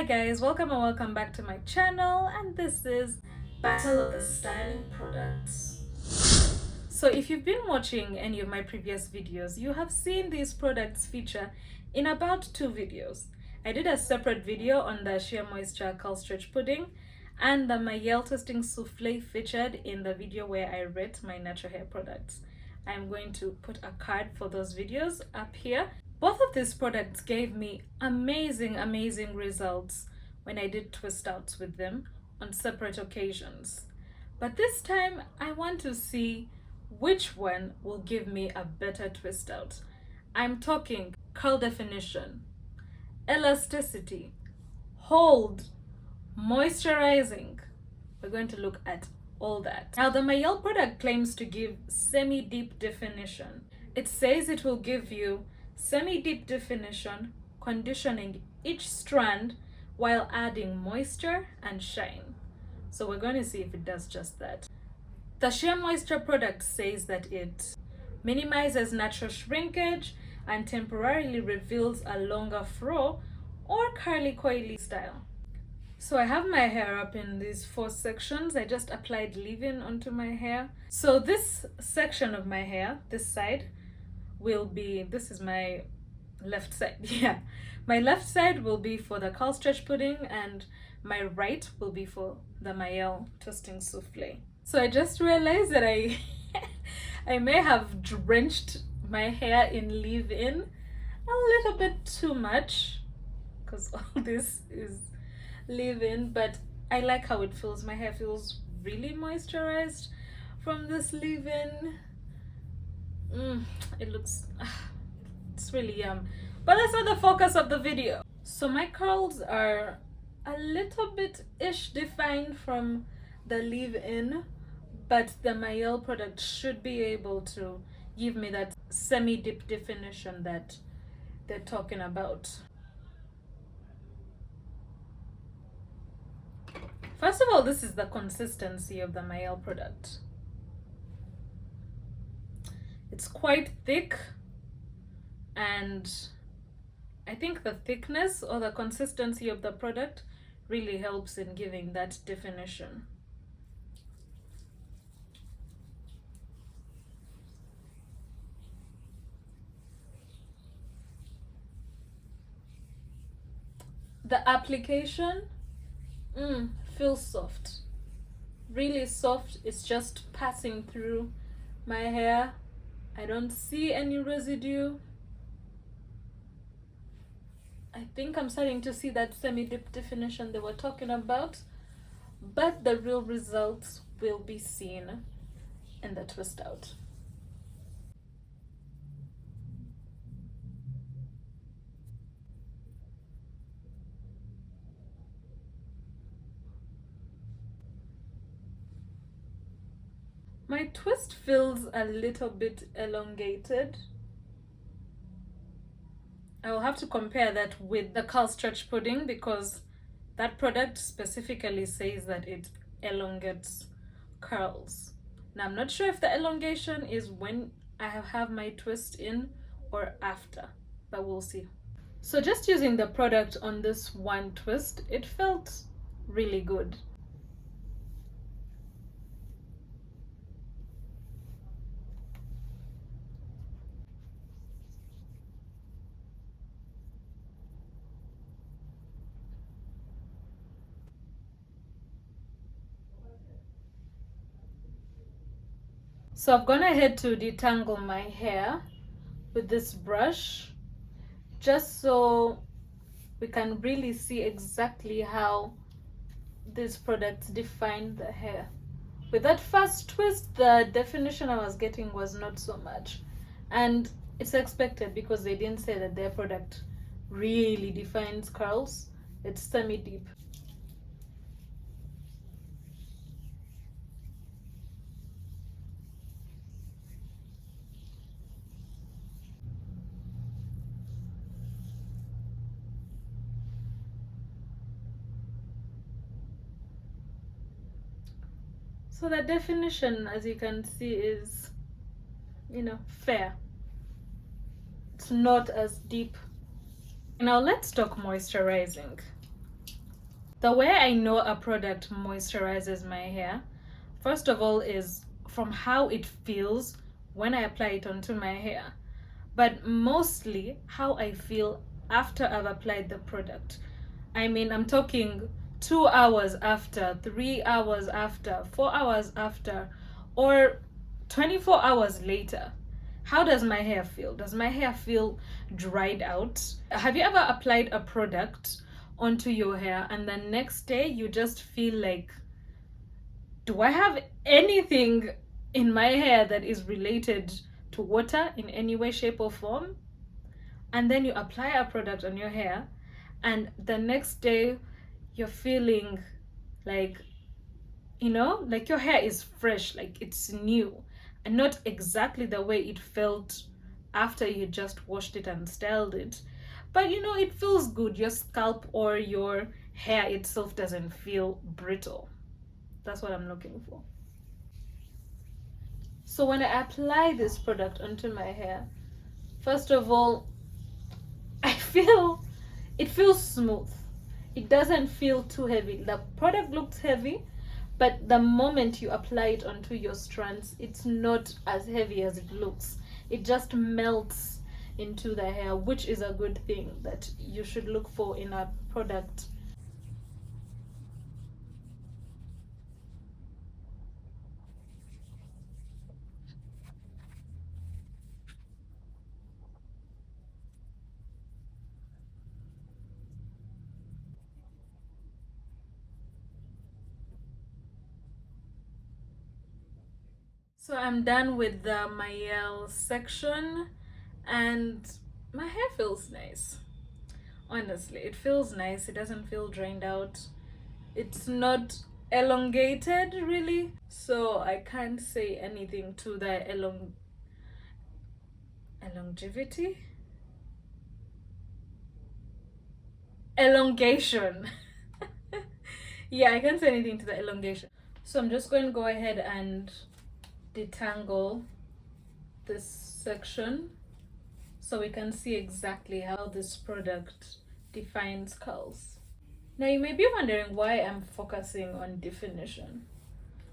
guys, welcome and welcome back to my channel, and this is Battle of the Styling Products. So if you've been watching any of my previous videos, you have seen these products feature in about 2 videos. I did a separate video on the Shea Moisture Curl Stretch Pudding, and the Mielle Twisting Souffle featured in the video where I rate my natural hair products. I'm going to put a card for those videos up here. Both of these products gave me amazing results when I did twist outs with them on separate occasions. But this time I want to see which one will give me a better twist out. I'm talking curl definition, elasticity, hold, moisturizing. We're going to look at all that. Now the Mielle product claims to give semi-deep definition. It says it will give you semi-deep definition, conditioning each strand while adding moisture and shine. So we're going to see if it does just that. The Shea Moisture product says that it minimizes natural shrinkage and temporarily reveals a longer fro or curly coily style. So I have my hair up in these 4 sections. I just applied leave-in onto my hair. So this section of my hair, this side, will be, this is my left side, yeah. My left side will be for the curl stretch pudding and my right will be for the Mielle Twisting Souffle. So I just realized that I I may have drenched my hair in leave-in a little bit too much because all this is leave-in, but I like how it feels. My hair feels really moisturized from this leave-in. It looks, it's really yum. But that's not the focus of the video. So my curls are a little bit ish defined from the leave-in, but the Mielle product should be able to give me that semi-deep definition that they're talking about. First of all, this is the consistency of the Mielle product. It's quite thick, and I think the thickness or the consistency of the product really helps in giving that definition. The application feels soft, really soft. It's just passing through my hair. I don't see any residue. I think I'm starting to see that semi-deep definition they were talking about, but the real results will be seen in the twist out. My twist feels a little bit elongated. I will have to compare that with the curl stretch pudding because that product specifically says that it elongates curls. Now I'm not sure if the elongation is when I have my twist in or after, but we'll see. So just using the product on this one twist, it felt really good. So I've gone ahead to detangle my hair with this brush just so we can really see exactly how these products define the hair. With that first twist, the definition I was getting was not so much, and it's expected because they didn't say that their product really defines curls. It's semi-deep. So the definition, as you can see, is, fair. It's not as deep. Now let's talk moisturizing. The way I know a product moisturizes my hair, first of all, is from how it feels when I apply it onto my hair, but mostly how I feel after I've applied the product. I mean, I'm talking 2 hours after, 3 hours after, 4 hours after, or 24 hours later. How does my hair feel? Does my hair feel dried out? Have you ever applied a product onto your hair and the next day you just feel like, do I have anything in my hair that is related to water in any way, shape, or form? And then you apply a product on your hair, and the next day you're feeling like, like your hair is fresh, like it's new, and not exactly the way it felt after you just washed it and styled it. But it feels good. Your scalp or your hair itself doesn't feel brittle. That's what I'm looking for. So when I apply this product onto my hair, first of all, I feel it feels smooth. It doesn't feel too heavy. The product looks heavy, but the moment you apply it onto your strands, it's not as heavy as it looks. It just melts into the hair, which is a good thing that you should look for in a product. So I'm done with the Mielle section, and my hair feels nice. Honestly, it feels nice. It doesn't feel drained out. It's not elongated really, so I can't say anything to the longevity, elongation. Yeah, I can't say anything to the elongation. So I'm just going to go ahead and detangle this section so we can see exactly how this product defines curls. Now you may be wondering why I'm focusing on definition.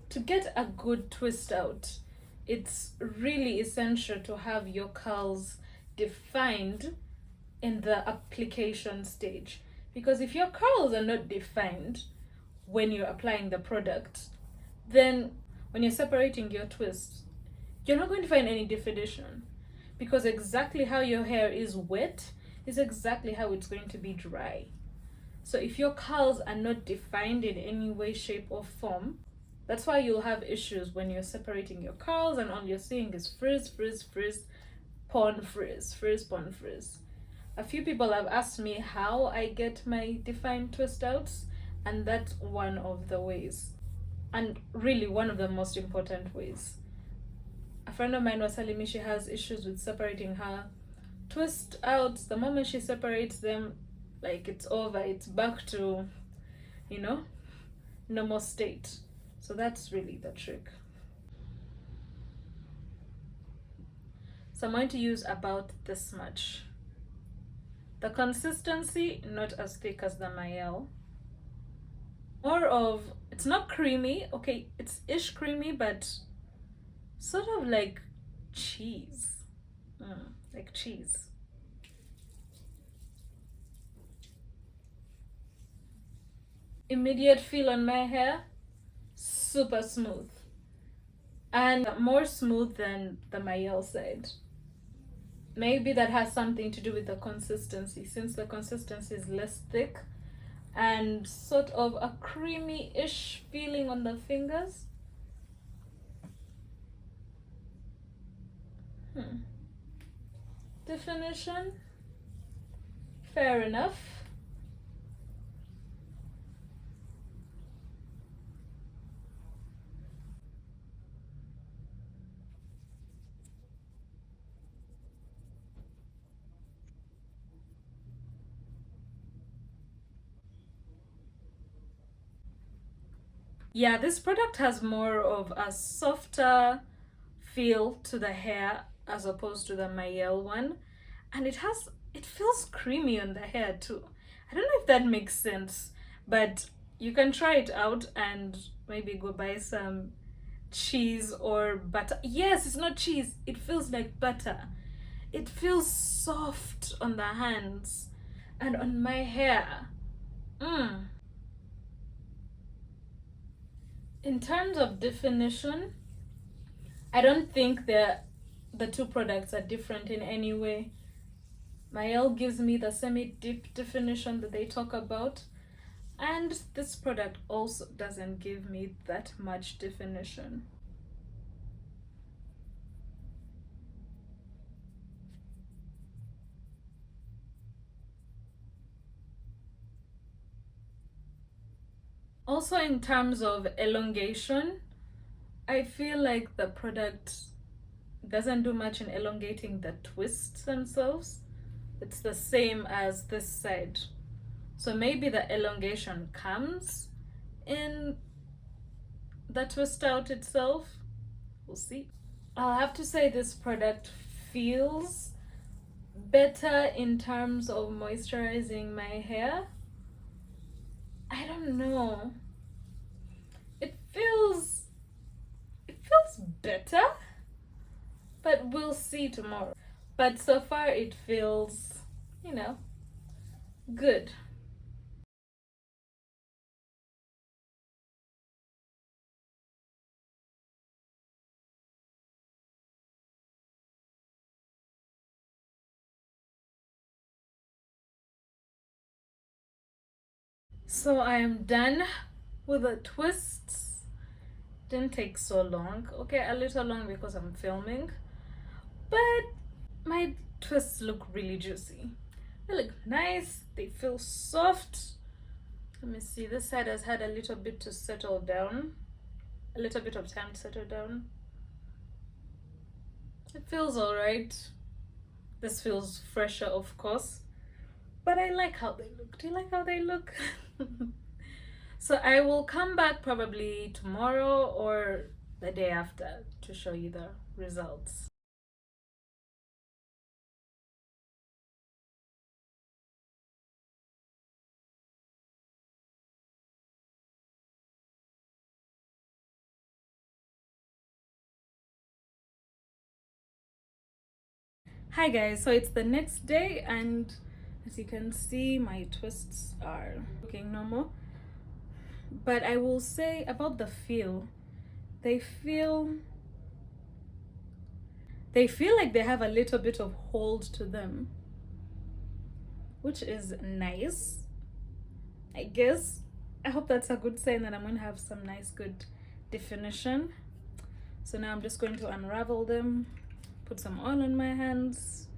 To get a good twist out, it's really essential to have your curls defined in the application stage. Because if your curls are not defined when you're applying the product, then when you're separating your twists, you're not going to find any definition. Because exactly how your hair is wet is exactly how it's going to be dry. So if your curls are not defined in any way, shape, or form, that's why you'll have issues when you're separating your curls and all you're seeing is frizz, frizz, frizz, pon frizz, frizz, pon frizz. A few people have asked me how I get my defined twist outs, and that's one of the ways. And really one of the most important ways. A friend of mine was telling me she has issues with separating her twist outs. The moment she separates them, like it's over, it's back to, normal state. So that's really the trick. So I'm going to use about this much. The consistency, not as thick as the Mielle. More of, it's not creamy, okay, it's ish creamy, but sort of like cheese. Like cheese. Immediate feel on my hair, super smooth. And more smooth than the Mielle side. Maybe that has something to do with the consistency, since the consistency is less thick and sort of a creamy-ish feeling on the fingers. Definition, fair enough. Yeah, this product has more of a softer feel to the hair as opposed to the Mielle one, and it feels creamy on the hair too. I don't know if that makes sense, but you can try it out and maybe go buy some cheese or butter. Yes, it's not cheese, it feels like butter. It feels soft on the hands and on my hair. In terms of definition, I don't think the two products are different in any way. Mielle gives me the semi-deep definition that they talk about, and this product also doesn't give me that much definition. Also, in terms of elongation, I feel like the product doesn't do much in elongating the twists themselves. It's the same as this side. So maybe the elongation comes in the twist out itself. We'll see. I'll have to say this product feels better in terms of moisturizing my hair. I don't know. It feels better, but we'll see tomorrow. But so far it feels, good. So I am done with the twists. Didn't take so long. Okay, a little long because I'm filming, but my twists look really juicy. They look nice, they feel soft. Let me see, this side has had a little bit to settle down, a little bit of time to settle down. It feels all right. This feels fresher, of course, but I like how they look. Do you like how they look? So I will come back probably tomorrow or the day after to show you the results. Hi guys, so it's the next day and as you can see my twists are looking normal, but I will say about the feel, they feel like they have a little bit of hold to them, which is nice, I guess. I hope that's a good sign that I'm going to have some nice good definition. So now I'm just going to unravel them, put some oil on my hands,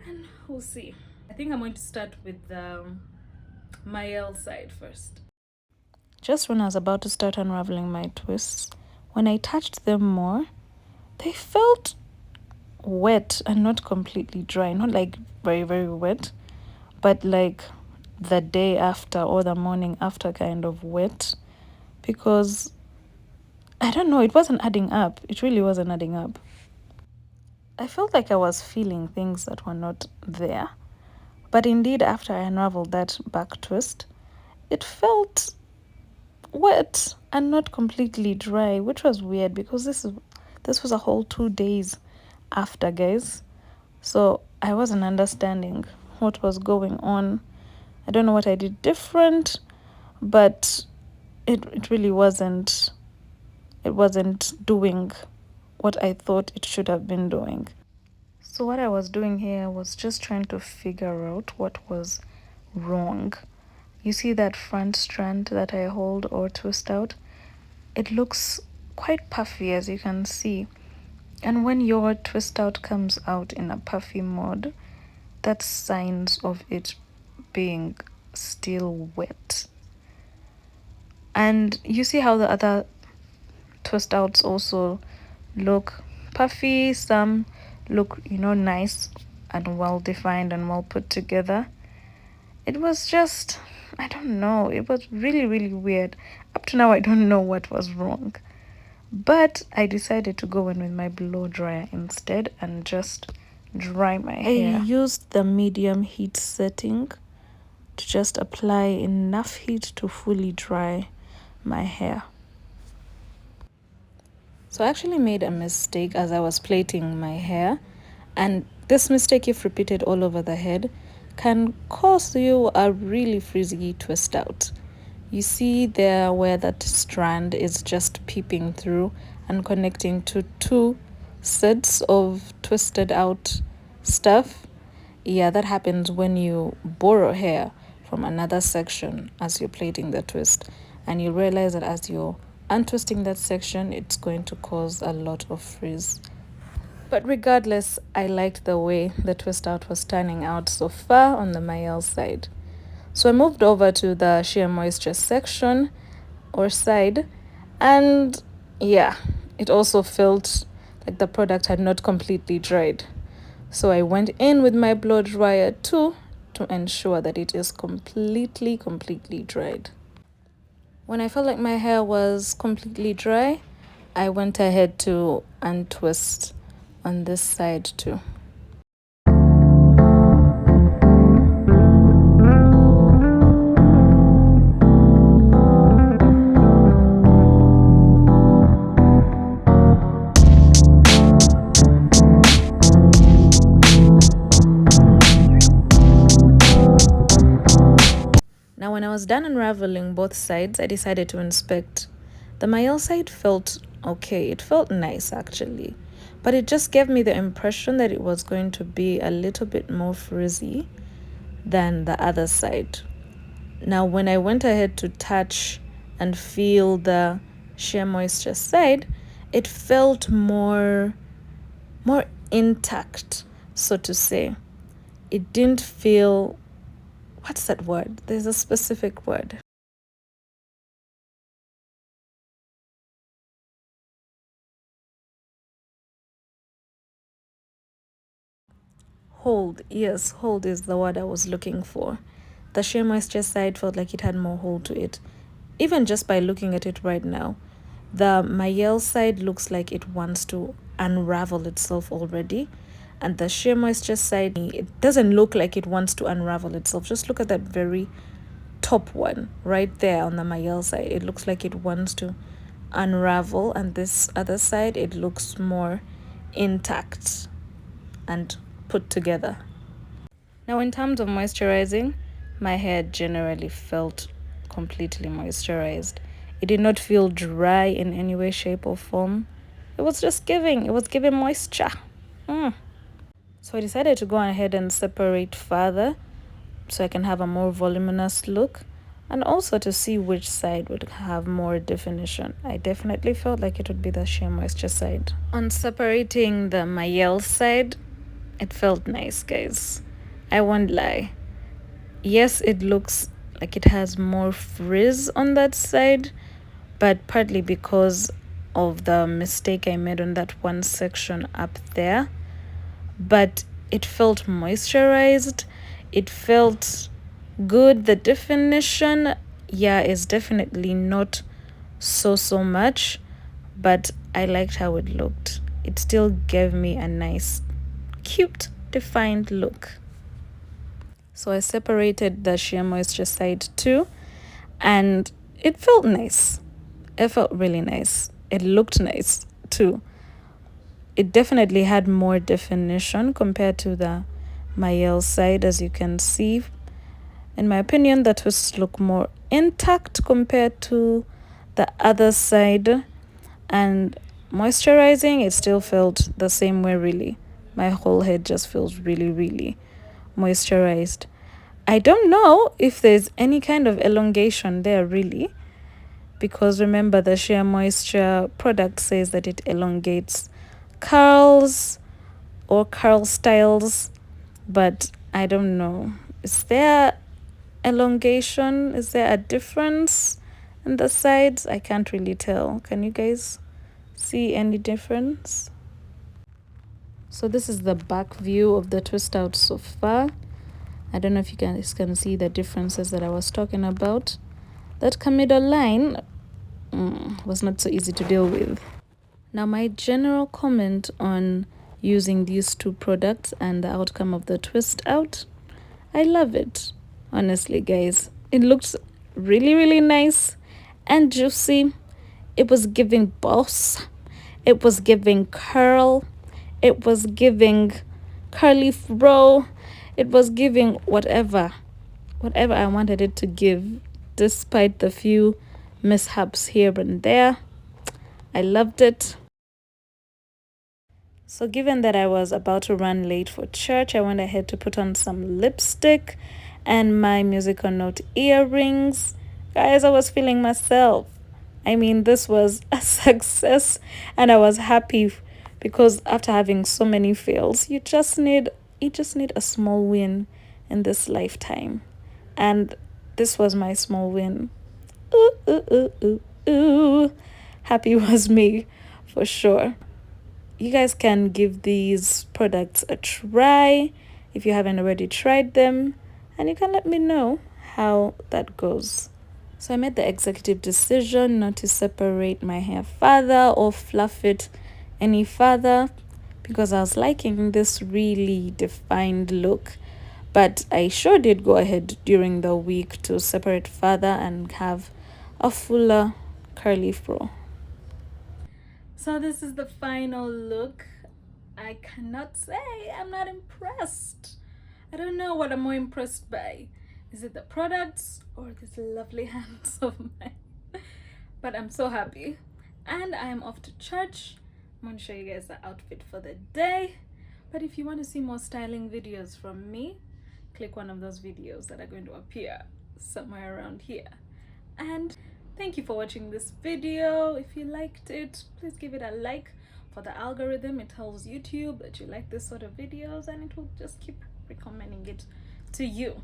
and we'll see. I think I'm going to start with the Mielle side first. Just when I was about to start unraveling my twists, when I touched them more, they felt wet and not completely dry. Not like very, very wet, but like the day after or the morning after kind of wet. Because I don't know, it wasn't adding up. It really wasn't adding up. I felt like I was feeling things that were not there. But indeed, after I unraveled that back twist, it felt wet and not completely dry, which was weird because this was a whole 2 days after, guys. So I wasn't understanding what was going on. I don't know what I did different, but it really wasn't doing what I thought it should have been doing. So what I was doing here was just trying to figure out what was wrong. You see that front strand that I hold or twist out? It looks quite puffy, as you can see. And when your twist out comes out in a puffy mode, that's signs of it being still wet. And you see how the other twist outs also look puffy, some look, nice and well defined and well put together. It was just, I don't know, it was really, really weird. Up to now, I don't know what was wrong. But I decided to go in with my blow dryer instead and just dry my hair. I used the medium heat setting to just apply enough heat to fully dry my hair. So I actually made a mistake as I was plaiting my hair, and this mistake, if repeated all over the head, can cause you a really frizzy twist out. You see there where that strand is just peeping through and connecting to two sets of twisted out stuff? Yeah, that happens when you borrow hair from another section as you're plaiting the twist, and you realize that as you're untwisting that section, it's going to cause a lot of frizz. But regardless, I liked the way the twist out was turning out so far on the Mielle side. So I moved over to the Shea Moisture section or side, and yeah, it also felt like the product had not completely dried. So I went in with my blow dryer too to ensure that it is completely dried. When I felt like my hair was completely dry, I went ahead to untwist on this side too. Now, when I was done unraveling both sides, I decided to inspect. The Mielle side felt okay. It felt nice actually, but it just gave me the impression that it was going to be a little bit more frizzy than the other side. Now, when I went ahead to touch and feel the Shea Moisture side, it felt more intact, so to say. It didn't feel, what's that word? There's a specific word. Hold. Yes, hold is the word I was looking for. The Shea Moisture side felt like it had more hold to it. Even just by looking at it right now, the Mielle side looks like it wants to unravel itself already. And the Shea Moisture side, it doesn't look like it wants to unravel itself. Just look at that very top one right there on the Mielle side. It looks like it wants to unravel, and this other side, it looks more intact and put together. Now, in terms of moisturizing, my hair generally felt completely moisturized. It did not feel dry in any way, shape, or form. It was giving moisture. So I decided to go ahead and separate further so I can have a more voluminous look, and also to see which side would have more definition. I definitely felt like it would be the Shea Moisture side. On separating the Mielle side, it felt nice, guys. I won't lie. Yes, it looks like it has more frizz on that side, but partly because of the mistake I made on that one section up there. But it felt moisturized. It felt good. The definition, yeah, is definitely not so much, but I liked how it looked. It still gave me a nice, cute, defined look. So I separated the Shea Moisture side too, and it felt nice. It felt really nice. It looked nice too. It definitely had more definition compared to the Mielle side, as you can see. In my opinion, the twists look more intact compared to the other side, and moisturizing, it still felt the same way really. My whole head just feels really moisturized. I don't know if there's any kind of elongation there really, because remember the Shea Moisture product says that it elongates curls or curl styles, but I don't know. Is there elongation? Is there a difference in the sides? I can't really tell. Can you guys see any difference? So this is the back view of the twist out so far. I don't know if you guys can see the differences that I was talking about. That middle line was not so easy to deal with. Now, my general comment on using these two products and the outcome of the twist out, I love it. Honestly, guys, it looks really, really nice and juicy. It was giving boss. It was giving curl. It was giving curly fro. It was giving whatever I wanted it to give, despite the few mishaps here and there. I loved it. So, given that I was about to run late for church, I went ahead to put on some lipstick and my musical note earrings. Guys, I was feeling myself. I mean, this was a success, and I was happy because after having so many fails, you just need a small win in this lifetime. And this was my small win. Ooh, ooh, ooh, ooh, ooh. Happy was me for sure. You guys can give these products a try if you haven't already tried them, and you can let me know how that goes. So I made the executive decision not to separate my hair further or fluff it any further because I was liking this really defined look. But I sure did go ahead during the week to separate further and have a fuller curly fro. So this is the final look. I cannot say I'm not impressed. I don't know what I'm more impressed by. Is it the products or these lovely hands of mine? But I'm so happy. And I am off to church. I'm going to show you guys the outfit for the day. But if you want to see more styling videos from me, click one of those videos that are going to appear somewhere around here. And thank you for watching this video. If you liked it, please give it a like. For the algorithm, it tells YouTube that you like this sort of videos, and it will just keep recommending it to you.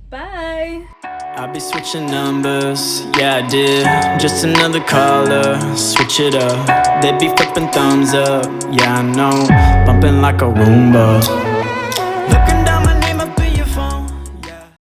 Bye. I'll be switching numbers, yeah I did. Just another caller, switch it up. They be flipping thumbs up, yeah I know. Bumping like a Roomba.